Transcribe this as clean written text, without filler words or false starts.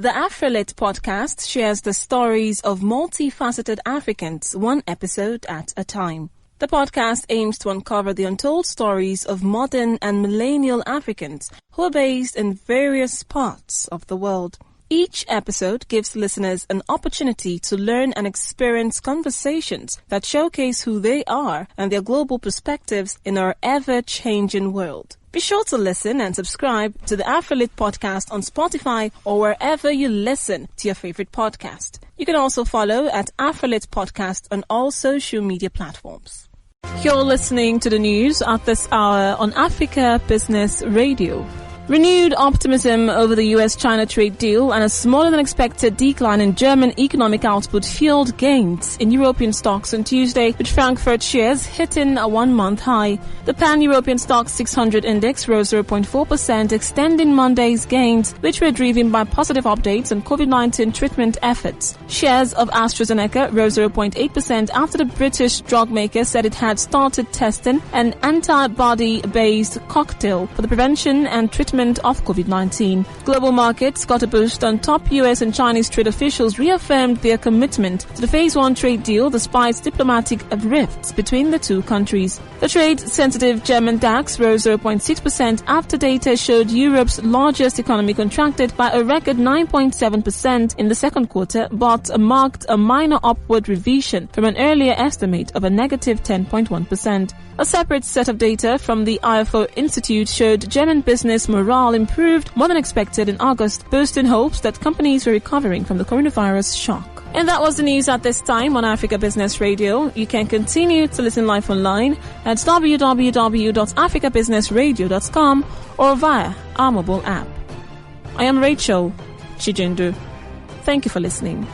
The AfriLit podcast shares the stories of multifaceted Africans, one episode at a time. The podcast aims to uncover the untold stories of modern and millennial Africans who are based in various parts of the world. Each episode gives listeners an opportunity to learn and experience conversations that showcase who they are and their global perspectives in our ever-changing world. Be sure to listen and subscribe to the AfriLit podcast on Spotify or wherever you listen to your favorite podcast. You can also follow at AfriLit Podcast on all social media platforms. You're listening to the news at this hour on Africa Business Radio. Renewed optimism over the U.S China trade deal and a smaller than expected decline in German economic output fueled gains in European stocks on Tuesday, with Frankfurt shares hitting a one-month high. The pan-European STOXX 600 index rose 0.4%, extending Monday's gains, which were driven by positive updates on COVID-19 treatment efforts. Shares of AstraZeneca rose 0.8% after the British drugmaker said it had started testing an antibody-based cocktail for the prevention and treatment of COVID-19. Global markets got a boost on top U.S. and Chinese trade officials reaffirmed their commitment to the Phase 1 trade deal despite diplomatic rifts between the two countries. The trade-sensitive German DAX rose 0.6% after data showed Europe's largest economy contracted by a record 9.7% in the second quarter, but marked a minor upward revision from an earlier estimate of a negative 10.1%. A separate set of data from the IFO Institute showed German business morale improved more than expected in August, boosting hopes that companies were recovering from the coronavirus shock. And that was the news at this time on Africa Business Radio. You can continue to listen live online at www.africabusinessradio.com or via our mobile app. I am Rachel Chijindu. Thank you for listening.